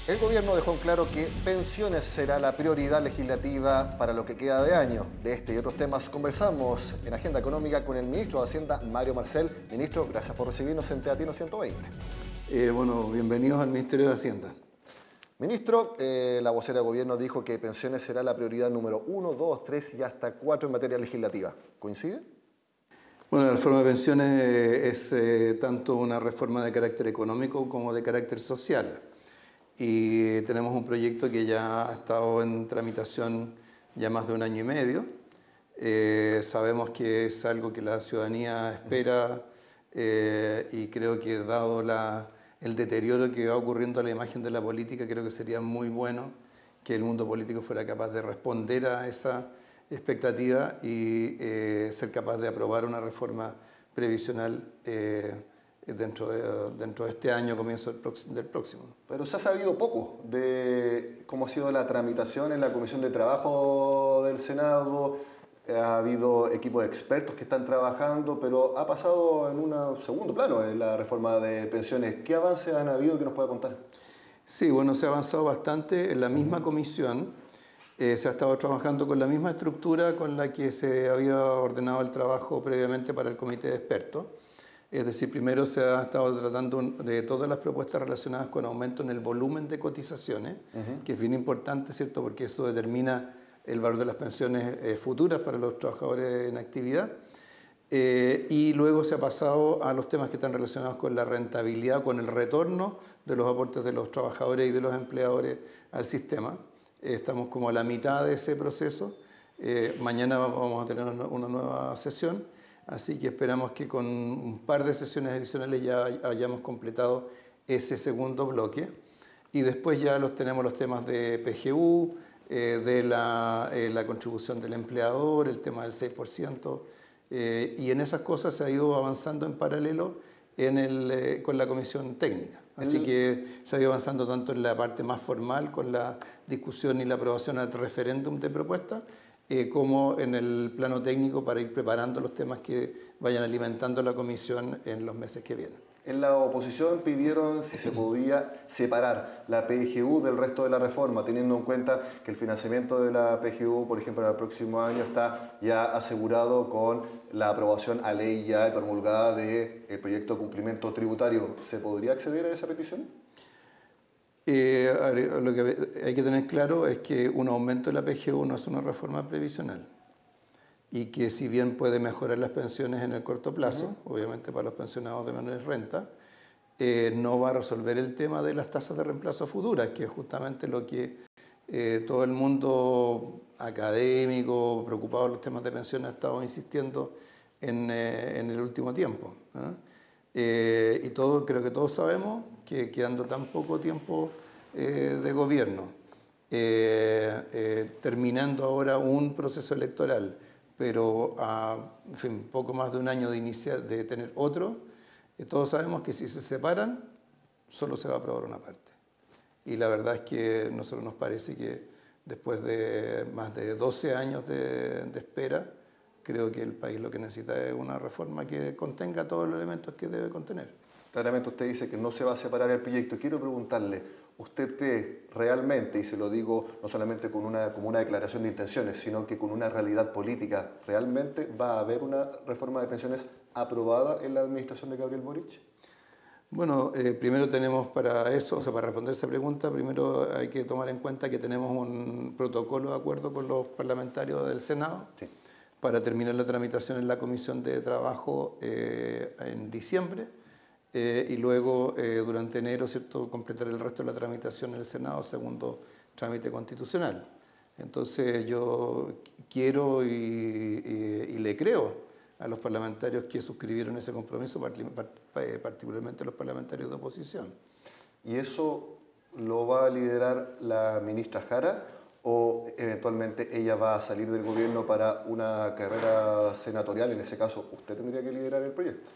El gobierno dejó en claro que pensiones será la prioridad legislativa para lo que queda de año. De este y otros temas conversamos en Agenda Económica con el ministro de Hacienda, Mario Marcel. Ministro, gracias por recibirnos en Teatino 120. Bienvenidos al Ministerio de Hacienda. Ministro, la vocera del gobierno dijo que pensiones será la prioridad número 1, 2, 3 y hasta 4 en materia legislativa. ¿Coincide? Bueno, la reforma de pensiones es tanto una reforma de carácter económico como de carácter social. Y tenemos un proyecto que ya ha estado en tramitación ya más de 1 año y medio. Sabemos que es algo que la ciudadanía espera y creo que dado el deterioro que va ocurriendo a la imagen de la política, creo que sería muy bueno que el mundo político fuera capaz de responder a esa expectativa y ser capaz de aprobar una reforma previsional dentro de este año, comienzo del próximo. Pero se ha sabido poco de cómo ha sido la tramitación en la Comisión de Trabajo del Senado. Ha habido equipos de expertos que están trabajando, pero ha pasado en un segundo plano en la reforma de pensiones. ¿Qué avances han habido que nos pueda contar? Sí, bueno, se ha avanzado bastante. En la misma comisión se ha estado trabajando con la misma estructura con la que se había ordenado el trabajo previamente para el comité de expertos. Es decir, primero se ha estado tratando de todas las propuestas relacionadas con aumento en el volumen de cotizaciones, que es bien importante, ¿cierto? Porque eso determina el valor de las pensiones futuras para los trabajadores en actividad. Y luego se ha pasado a los temas que están relacionados con la rentabilidad, con el retorno de los aportes de los trabajadores y de los empleadores al sistema. Estamos como a la mitad de ese proceso. Mañana vamos a tener una nueva sesión. Así que esperamos que con un par de sesiones adicionales ya hayamos completado ese segundo bloque. Y después ya tenemos los temas de PGU, de la contribución del empleador, el tema del 6%. Y en esas cosas se ha ido avanzando en paralelo con la comisión técnica. Así que se ha ido avanzando tanto en la parte más formal, con la discusión y la aprobación al referéndum de propuestas, como en el plano técnico para ir preparando los temas que vayan alimentando la comisión en los meses que vienen. En la oposición pidieron si se podía separar la PGU del resto de la reforma, teniendo en cuenta que el financiamiento de la PGU, por ejemplo, para el próximo año está ya asegurado con la aprobación a ley ya promulgada del proyecto de cumplimiento tributario. ¿Se podría acceder a esa petición? Lo que hay que tener claro es que un aumento de la PGU no es una reforma previsional y que si bien puede mejorar las pensiones en el corto plazo, obviamente para los pensionados de menores rentas, no va a resolver el tema de las tasas de reemplazo futuras, que es justamente lo que todo el mundo académico, preocupado por los temas de pensiones, ha estado insistiendo en el último tiempo. Y creo que todos sabemos que quedando tan poco tiempo de gobierno, terminando ahora un proceso electoral, pero a poco más de 1 año de tener otro, todos sabemos que si se separan, solo se va a aprobar una parte. Y la verdad es que a nosotros nos parece que después de más de 12 años de espera, creo que el país lo que necesita es una reforma que contenga todos los elementos que debe contener. Claramente usted dice que no se va a separar el proyecto. Quiero preguntarle, ¿usted cree realmente, y se lo digo no solamente como una declaración de intenciones, sino que con una realidad política, realmente va a haber una reforma de pensiones aprobada en la administración de Gabriel Boric? Bueno, primero tenemos para eso, o sea, para responder esa pregunta, primero hay que tomar en cuenta que tenemos un protocolo de acuerdo con los parlamentarios del Senado. Sí. Para terminar la tramitación en la Comisión de Trabajo en diciembre y luego durante enero, ¿cierto?, completar el resto de la tramitación en el Senado, segundo trámite constitucional. Entonces yo quiero y le creo a los parlamentarios que suscribieron ese compromiso, particularmente los parlamentarios de oposición. ¿Y eso lo va a liderar la ministra Jara? ¿O eventualmente ella va a salir del gobierno para una carrera senatorial? En ese caso, ¿usted tendría que liderar el proyecto?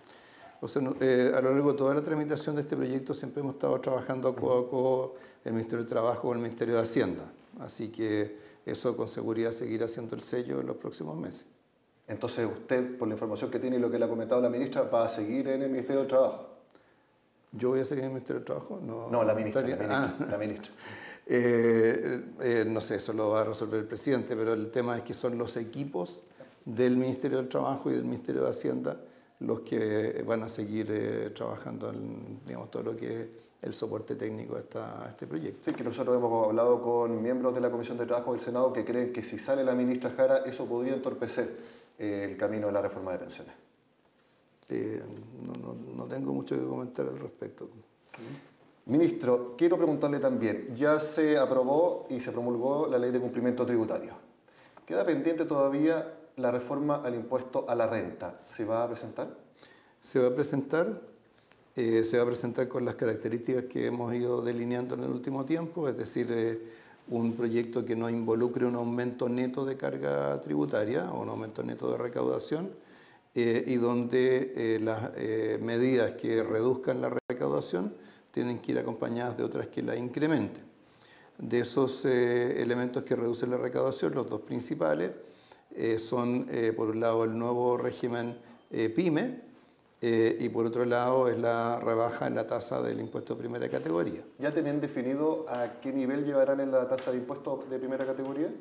O sea, a lo largo de toda la tramitación de este proyecto siempre hemos estado trabajando a codo el Ministerio de Trabajo con el Ministerio de Hacienda. Así que eso con seguridad seguirá siendo el sello en los próximos meses. Entonces usted, por la información que tiene y lo que le ha comentado la ministra, va a seguir en el Ministerio del Trabajo. ¿Yo voy a seguir en el Ministerio del Trabajo? No, la ministra. La ministra. No sé, eso lo va a resolver el presidente, pero el tema es que son los equipos del Ministerio del Trabajo y del Ministerio de Hacienda los que van a seguir trabajando en, digamos, todo lo que es el soporte técnico a este proyecto. Sí, que nosotros hemos hablado con miembros de la Comisión de Trabajo del Senado que creen que si sale la ministra Jara, eso podría entorpecer el camino de la reforma de pensiones. No tengo mucho que comentar al respecto. Ministro, quiero preguntarle también, ya se aprobó y se promulgó la ley de cumplimiento tributario. Queda pendiente todavía la reforma al impuesto a la renta. ¿Se va a presentar? Se va a presentar con las características que hemos ido delineando en el último tiempo, es decir, un proyecto que no involucre un aumento neto de carga tributaria o un aumento neto de recaudación y donde las medidas que reduzcan la recaudación tienen que ir acompañadas de otras que la incrementen. De esos elementos que reducen la recaudación, los dos principales son, por un lado, el nuevo régimen PYME y por otro lado es la rebaja en la tasa del impuesto de primera categoría. ¿Ya tienen definido a qué nivel llevarán en la tasa de impuesto de primera categoría?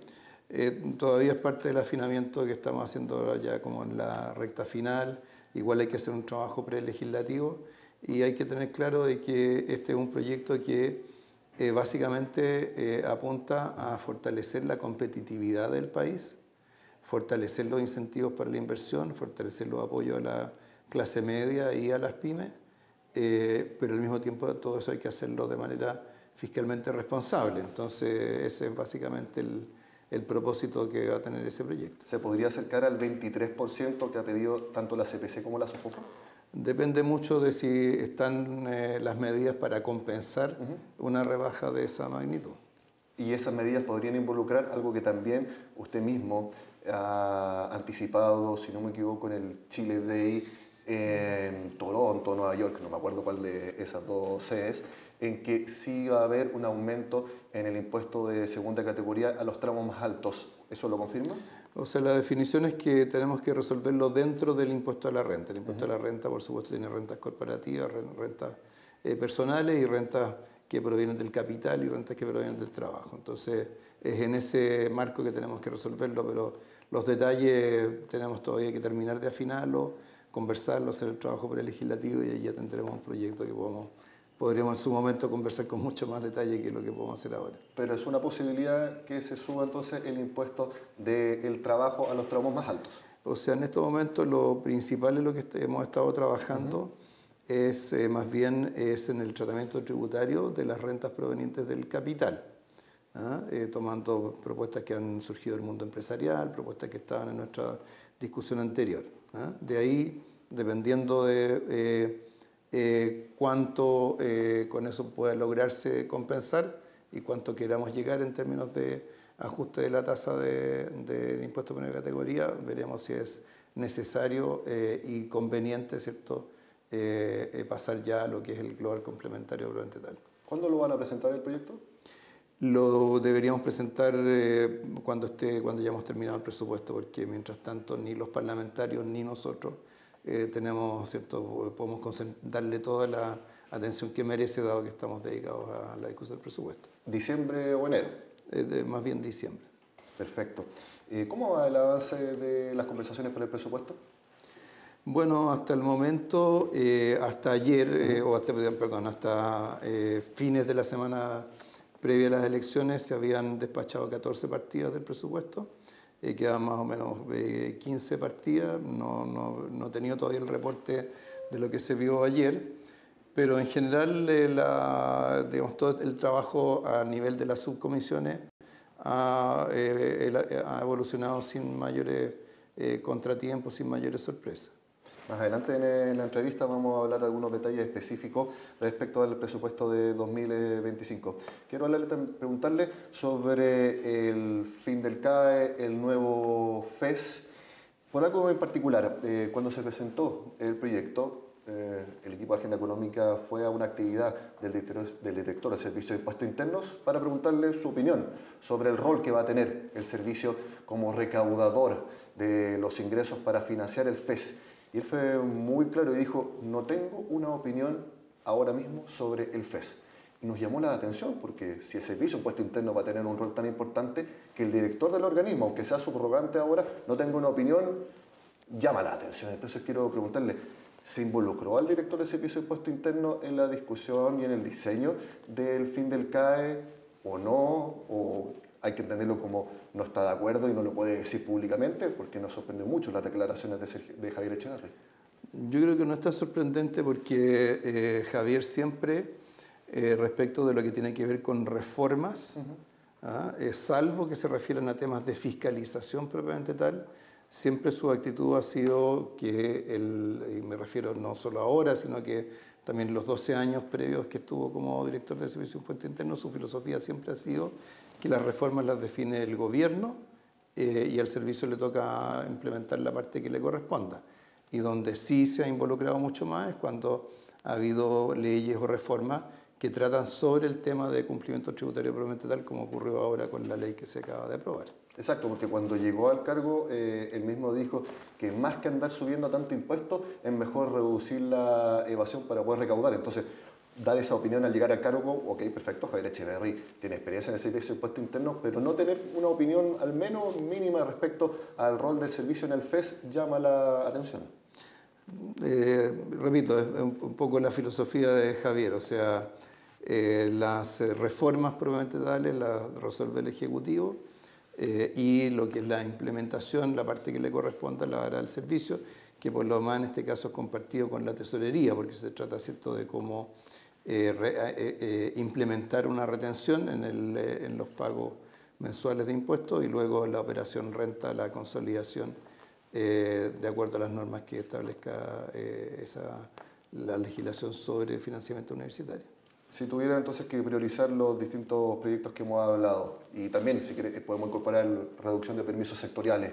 Todavía es parte del afinamiento que estamos haciendo ya como en la recta final. Igual hay que hacer un trabajo prelegislativo y hay que tener claro de que este es un proyecto que básicamente apunta a fortalecer la competitividad del país, fortalecer los incentivos para la inversión, fortalecer los apoyos a la clase media y a las pymes, pero al mismo tiempo todo eso hay que hacerlo de manera fiscalmente responsable. Entonces ese es básicamente el propósito que va a tener ese proyecto. ¿Se podría acercar al 23% que ha pedido tanto la CPC como la SOFOPA? Depende mucho de si están las medidas para compensar una rebaja de esa magnitud. Y esas medidas podrían involucrar algo que también usted mismo ha anticipado, si no me equivoco, en el Chile Day en Toronto, Nueva York, no me acuerdo cuál de esas dos sedes, en que sí va a haber un aumento en el impuesto de segunda categoría a los tramos más altos. ¿Eso lo confirma? O sea, la definición es que tenemos que resolverlo dentro del impuesto a la renta. El impuesto a la renta, por supuesto, tiene rentas corporativas, rentas personales y rentas que provienen del capital y rentas que provienen del trabajo. Entonces, es en ese marco que tenemos que resolverlo, pero los detalles tenemos todavía que terminar de afinarlo, conversarlo, hacer el trabajo prelegislativo y ahí ya tendremos un proyecto que podríamos en su momento conversar con mucho más detalle que lo que podemos hacer ahora. Pero es una posibilidad que se suba entonces el impuesto del trabajo a los tramos más altos. O sea, en estos momentos lo principal en lo que hemos estado trabajando es más bien en el tratamiento tributario de las rentas provenientes del capital, tomando propuestas que han surgido del mundo empresarial, propuestas que estaban en nuestra discusión anterior. De ahí, dependiendo de cuánto con eso pueda lograrse compensar y cuánto queramos llegar en términos de ajuste de la tasa del impuesto de primera categoría, veremos si es necesario y conveniente, ¿cierto?, pasar ya a lo que es el global complementario probablemente tal. ¿Cuándo lo van a presentar el proyecto? Lo deberíamos presentar cuando ya hemos terminado el presupuesto, porque mientras tanto ni los parlamentarios ni nosotros tenemos, ¿cierto?, podemos darle toda la atención que merece, dado que estamos dedicados a la discusión del presupuesto. ¿Diciembre o enero? Más bien diciembre. Perfecto. ¿Cómo va el avance de las conversaciones por el presupuesto? Bueno, hasta el momento, hasta ayer, hasta fines de la semana previa a las elecciones, se habían despachado 14 partidas del presupuesto. Quedan más o menos 15 partidas. No he tenido todavía el reporte de lo que se vio ayer, pero en general digamos, todo el trabajo a nivel de las subcomisiones ha evolucionado sin mayores contratiempos, sin mayores sorpresas. Más adelante en la entrevista vamos a hablar de algunos detalles específicos respecto al presupuesto de 2025. Quiero preguntarle sobre el fin del CAE, el nuevo FES. Por algo en particular, cuando se presentó el proyecto, el equipo de Agenda Económica fue a una actividad del director de Servicio de Impuestos Internos para preguntarle su opinión sobre el rol que va a tener el servicio como recaudador de los ingresos para financiar el FES. Y él fue muy claro y dijo, no tengo una opinión ahora mismo sobre el FES. Y nos llamó la atención porque si el Servicio de Impuesto Interno va a tener un rol tan importante, que el director del organismo, aunque sea subrogante ahora, no tenga una opinión, llama la atención. Entonces quiero preguntarle, ¿se involucró al director del Servicio de Impuesto Interno en la discusión y en el diseño del fin del CAE o no? ¿O hay que entenderlo como no está de acuerdo y no lo puede decir públicamente? Porque nos sorprende mucho las declaraciones de Javier Echeverri. Yo creo que no es tan sorprendente porque Javier siempre, respecto de lo que tiene que ver con reformas, salvo que se refieran a temas de fiscalización propiamente tal, siempre su actitud ha sido que y me refiero no solo ahora, sino que también los 12 años previos que estuvo como director del Servicio de Impuesto Interno, su filosofía siempre ha sido que las reformas las define el gobierno y al servicio le toca implementar la parte que le corresponda. Y donde sí se ha involucrado mucho más es cuando ha habido leyes o reformas que tratan sobre el tema de cumplimiento tributario propiamente tal, como ocurrió ahora con la ley que se acaba de aprobar. Exacto, porque cuando llegó al cargo, él mismo dijo que más que andar subiendo tanto impuesto, es mejor reducir la evasión para poder recaudar. Entonces, dar esa opinión al llegar al cargo, ok, perfecto, Javier Echeverri tiene experiencia en el Servicio de Impuesto Interno, pero no tener una opinión al menos mínima respecto al rol del servicio en el FES llama la atención. Repito, es un poco la filosofía de Javier, o sea, las reformas propiamente tales las resuelve el Ejecutivo y lo que es la implementación, la parte que le corresponde la hará el servicio, que por lo demás en este caso es compartido con la tesorería, porque se trata, ¿cierto?, de cómo implementar una retención en los pagos mensuales de impuestos y luego la operación renta, la consolidación de acuerdo a las normas que establezca la legislación sobre financiamiento universitario. Si tuviera entonces que priorizar los distintos proyectos que hemos hablado, y también si podemos incorporar reducción de permisos sectoriales,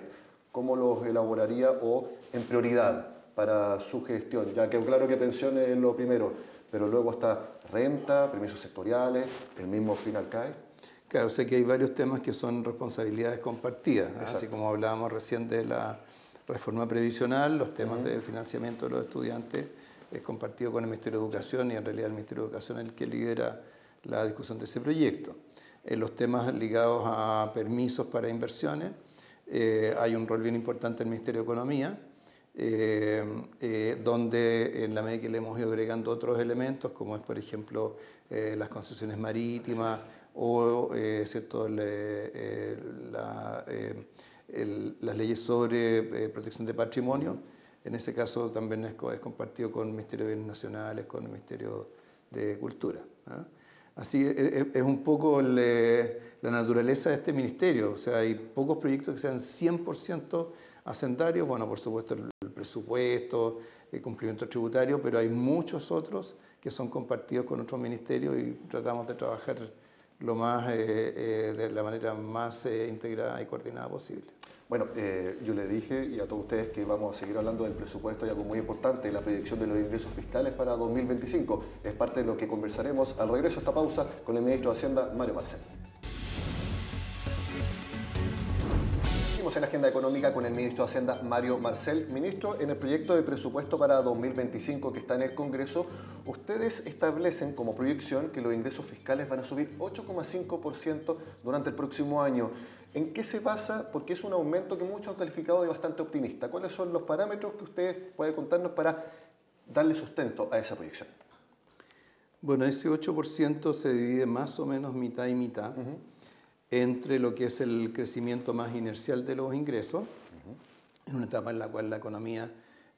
¿cómo los elaboraría o en prioridad para su gestión? Ya quedó claro que pensiones es lo primero, pero luego está renta, permisos sectoriales, el mismo fin al CAE. Claro, sé que hay varios temas que son responsabilidades compartidas, así como hablábamos recién de la reforma previsional, los temas de financiamiento de los estudiantes es compartido con el Ministerio de Educación y en realidad el Ministerio de Educación es el que lidera la discusión de ese proyecto. En los temas ligados a permisos para inversiones hay un rol bien importante del Ministerio de Economía, donde en la medida que le hemos ido agregando otros elementos, como es por ejemplo las concesiones marítimas o ¿cierto? Las leyes sobre protección de patrimonio. En ese caso también es compartido con el Ministerio de Bienes Nacionales, con el Ministerio de Cultura. Así es un poco la naturaleza de este ministerio. O sea, hay pocos proyectos que sean 100% hacendarios. Bueno, por supuesto el presupuesto, el cumplimiento tributario, pero hay muchos otros que son compartidos con otros ministerios y tratamos de trabajar de la manera más integrada y coordinada posible. Bueno, yo le dije y a todos ustedes que vamos a seguir hablando del presupuesto y algo muy importante, la proyección de los ingresos fiscales para 2025. Es parte de lo que conversaremos al regreso a esta pausa con el ministro de Hacienda, Mario Marcel. Seguimos en la agenda económica con el ministro de Hacienda, Mario Marcel. Ministro, en el proyecto de presupuesto para 2025 que está en el Congreso, ustedes establecen como proyección que los ingresos fiscales van a subir 8,5% durante el próximo año. ¿En qué se basa? Porque es un aumento que muchos han calificado de bastante optimista. ¿Cuáles son los parámetros que usted puede contarnos para darle sustento a esa proyección? Bueno, ese 8% se divide más o menos mitad y mitad entre lo que es el crecimiento más inercial de los ingresos, en una etapa en la cual la economía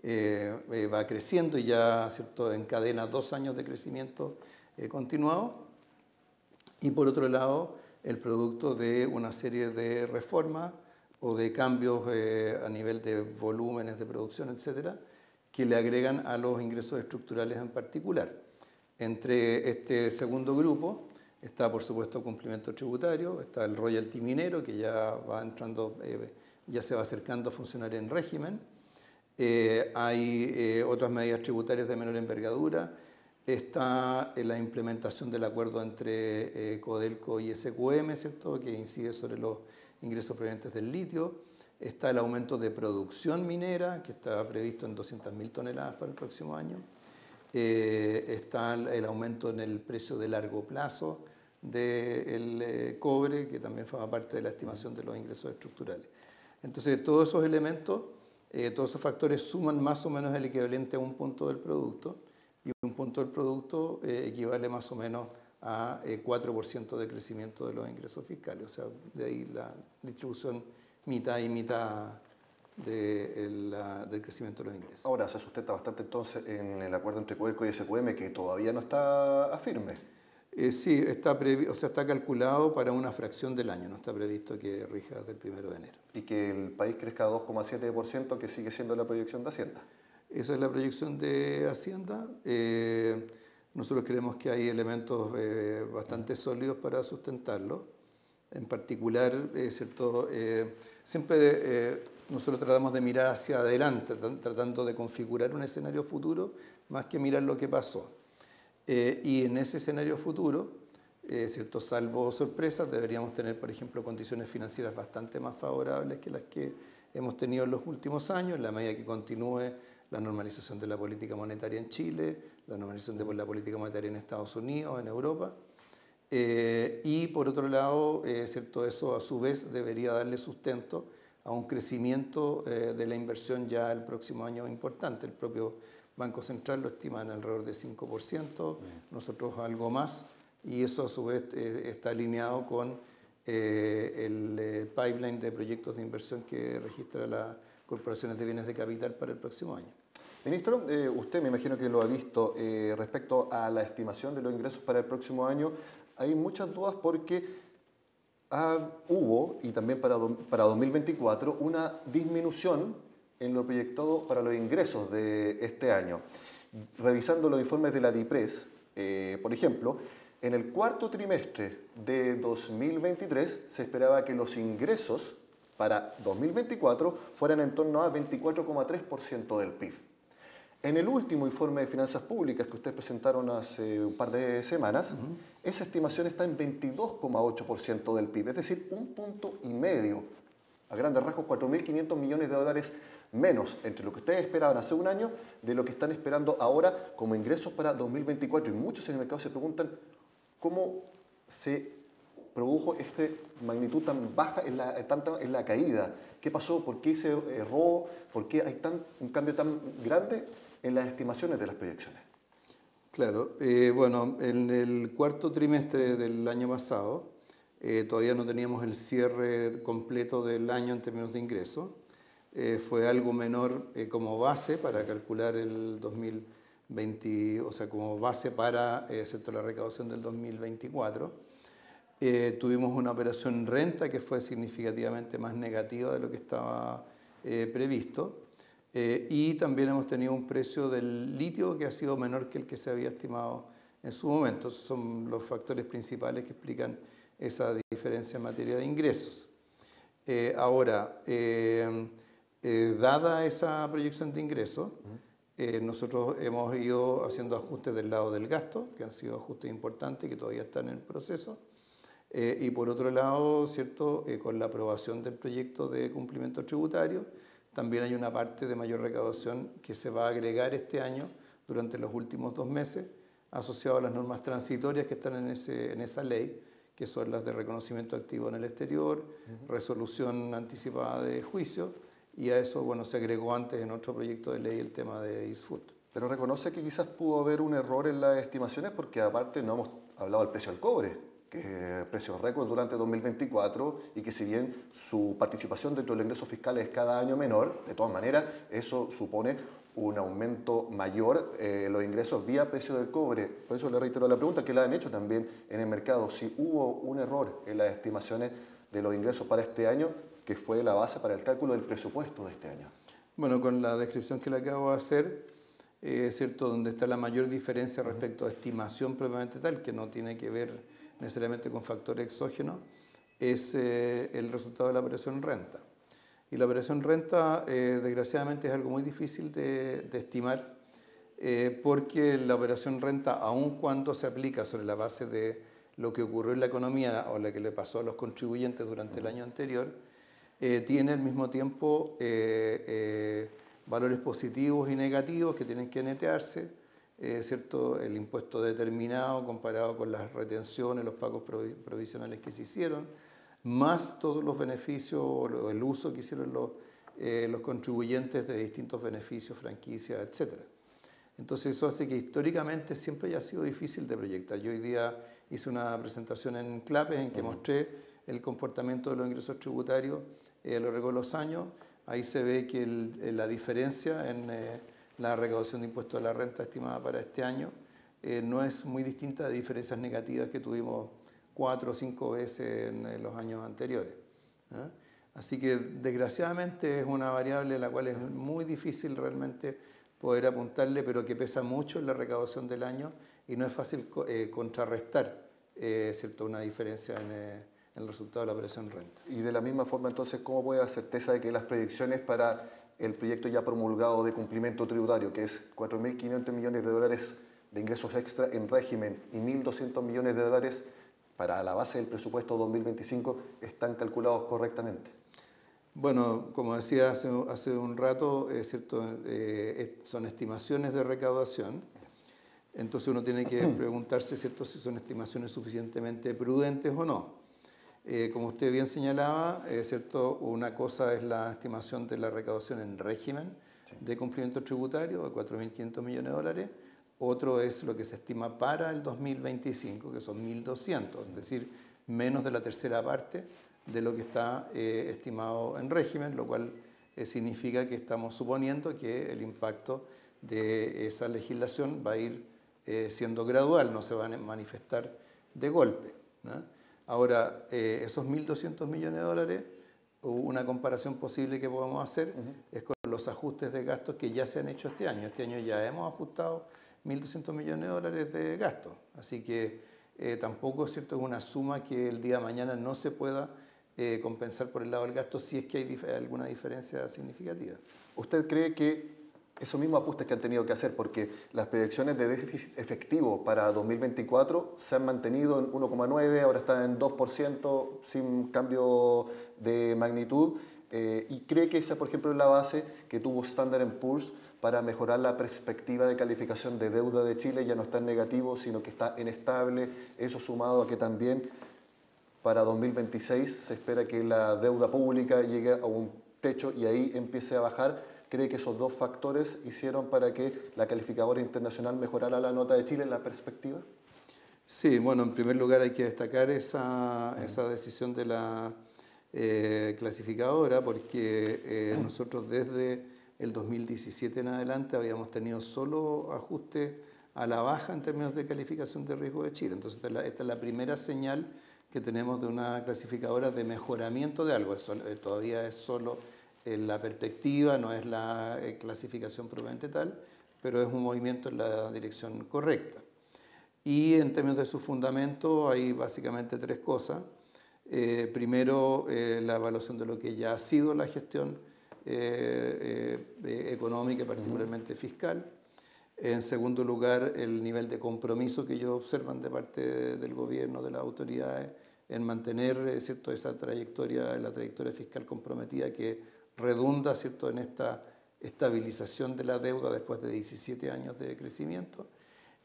va creciendo y ya, ¿cierto?, encadena 2 años de crecimiento continuado, y por otro lado, el producto de una serie de reformas o de cambios a nivel de volúmenes de producción, etcétera, que le agregan a los ingresos estructurales en particular. Entre este segundo grupo está, por supuesto, cumplimiento tributario, está el royalty minero, que ya va entrando, ya se va acercando a funcionar en régimen. Hay otras medidas tributarias de menor envergadura. Está la implementación del acuerdo entre Codelco y SQM, ¿cierto?, que incide sobre los ingresos provenientes del litio. Está el aumento de producción minera, que está previsto en 200.000 toneladas para el próximo año. está el aumento en el precio de largo plazo del cobre, que también forma parte de la estimación de los ingresos estructurales. Entonces, todos esos elementos, todos esos factores suman más o menos el equivalente a un punto del producto, y un punto del producto equivale más o menos a 4% de crecimiento de los ingresos fiscales. O sea, de ahí la distribución mitad y mitad del crecimiento de los ingresos. Ahora se sustenta bastante entonces en el acuerdo entre Codelco y SQM, que todavía no está firme. Sí, está calculado para una fracción del año, no está previsto que rija desde el 1 de enero. Y que el país crezca 2,7%, que sigue siendo la proyección de Hacienda. Esa es la proyección de Hacienda. Nosotros creemos que hay elementos bastante sólidos para sustentarlo. En particular, ¿cierto? Siempre nosotros tratamos de mirar hacia adelante, tratando de configurar un escenario futuro más que mirar lo que pasó. Y en ese escenario futuro, ¿cierto? Salvo sorpresas, deberíamos tener, por ejemplo, condiciones financieras bastante más favorables que las que hemos tenido en los últimos años, en la medida que continúe la normalización de la política monetaria en Chile, la normalización de la política monetaria en Estados Unidos, en Europa. Y por otro lado, ¿cierto? Eso a su vez debería darle sustento a un crecimiento de la inversión ya el próximo año importante. El propio Banco Central lo estima en alrededor de 5%, nosotros algo más, y eso a su vez está alineado con el pipeline de proyectos de inversión que registra las corporaciones de bienes de capital para el próximo año. Ministro, usted me imagino que lo ha visto respecto a la estimación de los ingresos para el próximo año. Hay muchas dudas porque hubo, y también para 2024, una disminución en lo proyectado para los ingresos de este año. Revisando los informes de la DIPRES, por ejemplo, en el cuarto trimestre de 2023 se esperaba que los ingresos para 2024 fueran en torno a 24,3% del PIB. En el último informe de finanzas públicas que ustedes presentaron hace un par de semanas, esa estimación está en 22,8% del PIB, es decir, 1,5 puntos, a grandes rasgos 4.500 millones de dólares menos entre lo que ustedes esperaban hace un año de lo que están esperando ahora como ingresos para 2024. Y muchos en el mercado se preguntan cómo se produjo esta magnitud tan baja en la caída. ¿Qué pasó? ¿Por qué se erró? ¿Por qué hay un cambio tan grande en las estimaciones de las proyecciones? Claro, bueno, en el cuarto trimestre del año pasado todavía no teníamos el cierre completo del año en términos de ingresos. Fue algo menor como base para calcular el 2020, o sea, como base para ¿cierto? La recaudación del 2024. Tuvimos una operación renta que fue significativamente más negativa de lo que estaba previsto. Y también hemos tenido un precio del litio que ha sido menor que el que se había estimado en su momento. Esos son los factores principales que explican esa diferencia en materia de ingresos. Ahora, dada esa proyección de ingresos, nosotros hemos ido haciendo ajustes del lado del gasto, que han sido ajustes importantes y que todavía están en proceso. Y por otro lado, ¿cierto? Con la aprobación del proyecto de cumplimiento tributario, también hay una parte de mayor recaudación que se va a agregar este año durante los últimos 2 meses, asociado a las normas transitorias que están en esa ley, que son las de reconocimiento activo en el exterior, resolución anticipada de juicio, y a eso bueno, se agregó antes en otro proyecto de ley el tema de ISFUT. Pero reconoce que quizás pudo haber un error en las estimaciones porque aparte no hemos hablado del precio del cobre, que es precio récord durante 2024 y que si bien su participación dentro de los ingresos fiscales es cada año menor, de todas maneras eso supone un aumento mayor en los ingresos vía precio del cobre. Por eso le reitero la pregunta que la han hecho también en el mercado, si hubo un error en las estimaciones de los ingresos para este año, que fue la base para el cálculo del presupuesto de este año. Bueno, con la descripción que le acabo de hacer, ¿cierto? Donde está la mayor diferencia respecto a estimación propiamente tal, que no tiene que ver necesariamente con factores exógenos, es el resultado de la operación renta. Y la operación renta, desgraciadamente, es algo muy difícil de estimar, porque la operación renta, aun cuando se aplica sobre la base de lo que ocurrió en la economía o lo que le pasó a los contribuyentes durante el año anterior, tiene al mismo tiempo valores positivos y negativos que tienen que netearse, ¿cierto? El impuesto determinado comparado con las retenciones, los pagos provisionales que se hicieron, más todos los beneficios o el uso que hicieron los contribuyentes de distintos beneficios, franquicias, etc. Entonces eso hace que históricamente siempre haya sido difícil de proyectar. Yo hoy día hice una presentación en CLAPES en que mostré el comportamiento de los ingresos tributarios a lo largo de los años. Ahí se ve que la diferencia en la recaudación de impuestos a la renta estimada para este año no es muy distinta de diferencias negativas que tuvimos 4 o 5 veces en los años anteriores. Así que desgraciadamente es una variable a la cual es muy difícil realmente poder apuntarle, pero que pesa mucho en la recaudación del año y no es fácil contrarrestar ¿cierto? Una diferencia en el resultado de la operación renta. Y de la misma forma, entonces, ¿cómo puede dar certeza de que las proyecciones para el proyecto ya promulgado de cumplimiento tributario, que es 4.500 millones de dólares de ingresos extra en régimen y 1.200 millones de dólares para la base del presupuesto 2025, están calculados correctamente? Bueno, como decía hace un rato, ¿cierto? Son estimaciones de recaudación. Entonces uno tiene que preguntarse, ¿cierto?, si son estimaciones suficientemente prudentes o no. Como usted bien señalaba, ¿cierto? Una cosa es la estimación de la recaudación en régimen de cumplimiento tributario de 4.500 millones de dólares. Otro es lo que se estima para el 2025, que son 1.200, es decir, menos de la tercera parte de lo que está estimado en régimen, lo cual significa que estamos suponiendo que el impacto de esa legislación va a ir siendo gradual, no se van a manifestar de golpe, ¿no? Ahora, esos 1.200 millones de dólares, una comparación posible que podemos hacer es con los ajustes de gastos que ya se han hecho este año. Este año ya hemos ajustado 1.200 millones de dólares de gastos, así que tampoco es cierto, es una suma que el día de mañana no se pueda compensar por el lado del gasto si es que hay alguna diferencia significativa. ¿Usted cree que esos mismos ajustes que han tenido que hacer, porque las proyecciones de déficit efectivo para 2024 se han mantenido en 1,9, ahora está en 2% sin cambio de magnitud, y cree que esa, por ejemplo, es la base que tuvo Standard & Poor's para mejorar la perspectiva de calificación de deuda de Chile? Ya no está en negativo, sino que está en estable, eso sumado a que también para 2026 se espera que la deuda pública llegue a un techo y ahí empiece a bajar. ¿Cree que esos dos factores hicieron para que la calificadora internacional mejorara la nota de Chile en la perspectiva? Sí, bueno, en primer lugar hay que destacar esa decisión de la clasificadora, porque nosotros desde el 2017 en adelante habíamos tenido solo ajustes a la baja en términos de calificación de riesgo de Chile. Entonces esta es la primera señal que tenemos de una clasificadora de mejoramiento de algo. Todavía es solo la perspectiva, no es la clasificación propiamente tal, pero es un movimiento en la dirección correcta. Y en términos de su fundamento hay básicamente tres cosas. Primero, la evaluación de lo que ya ha sido la gestión económica, particularmente fiscal. En segundo lugar, el nivel de compromiso que ellos observan de parte del gobierno, de las autoridades, en mantener ¿cierto? Esa trayectoria, la trayectoria fiscal comprometida que redunda ¿cierto? En esta estabilización de la deuda después de 17 años de crecimiento.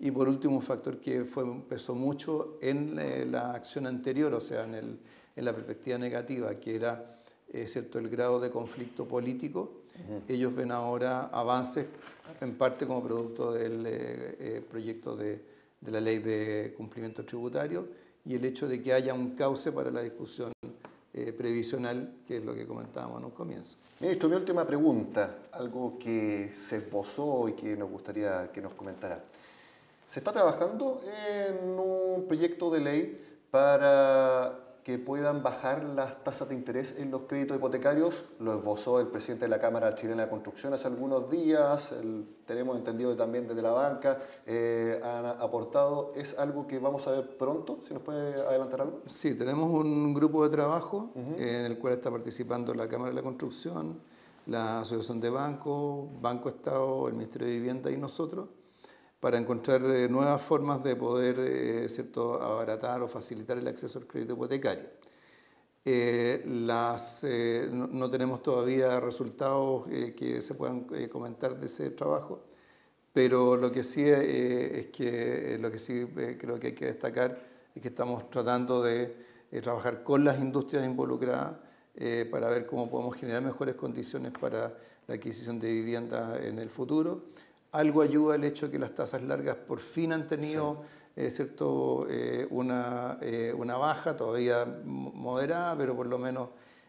Y por último, un factor que pesó mucho en la acción anterior, o sea, en la perspectiva negativa, que era ¿cierto? El grado de conflicto político. Ellos ven ahora avances, en parte como producto del proyecto de la ley de cumplimiento tributario y el hecho de que haya un cauce para la discusión previsional, que es lo que comentábamos en un comienzo. Ministro, mi última pregunta, algo que se esbozó y que nos gustaría que nos comentara. Se está trabajando en un proyecto de ley para que puedan bajar las tasas de interés en los créditos hipotecarios. Lo esbozó el presidente de la Cámara Chilena de Construcción hace algunos días. Tenemos entendido que también desde la banca han aportado. ¿Es algo que vamos a ver pronto? ¿Si nos puede adelantar algo? Sí, tenemos un grupo de trabajo en el cual está participando la Cámara de la Construcción, la Asociación de Bancos, Banco Estado, el Ministerio de Vivienda y nosotros, para encontrar nuevas formas de poder ¿cierto? Abaratar o facilitar el acceso al crédito hipotecario. No tenemos todavía resultados que se puedan comentar de ese trabajo, Pero lo que sí es que lo que sí creo que hay que destacar es que estamos tratando de trabajar con las industrias involucradas para ver cómo podemos generar mejores condiciones para la adquisición de viviendas en el futuro. Algo ayuda el hecho de que las tasas largas por fin han tenido ¿cierto? Una baja, todavía moderada, pero por lo menos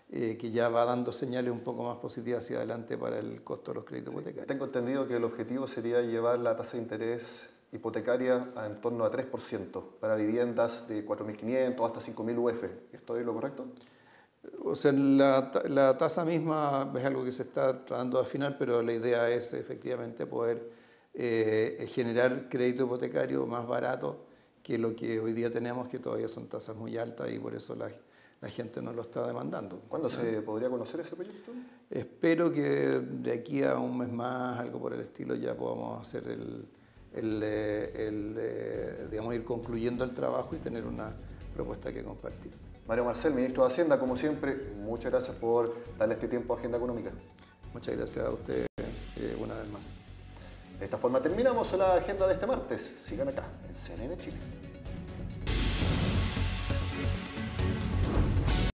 que ya va dando señales un poco más positivas hacia adelante para el costo de los créditos hipotecarios. Tengo entendido que el objetivo sería llevar la tasa de interés hipotecaria a en torno a 3% para viviendas de 4.500 hasta 5.000 UF. ¿Estoy lo correcto? O sea, la tasa misma es algo que se está tratando de afinar, pero la idea es efectivamente poder generar crédito hipotecario más barato que lo que hoy día tenemos, que todavía son tasas muy altas y por eso la gente no lo está demandando. ¿Cuándo se podría conocer ese proyecto? Espero que de aquí a un mes más, algo por el estilo, ya podamos hacer digamos, ir concluyendo el trabajo y tener una propuesta que compartir. Mario Marcel, ministro de Hacienda, como siempre, muchas gracias por darle este tiempo a Agenda Económica. Muchas gracias a usted una vez más. De esta forma terminamos la agenda de este martes. Sigan acá en CNN Chile.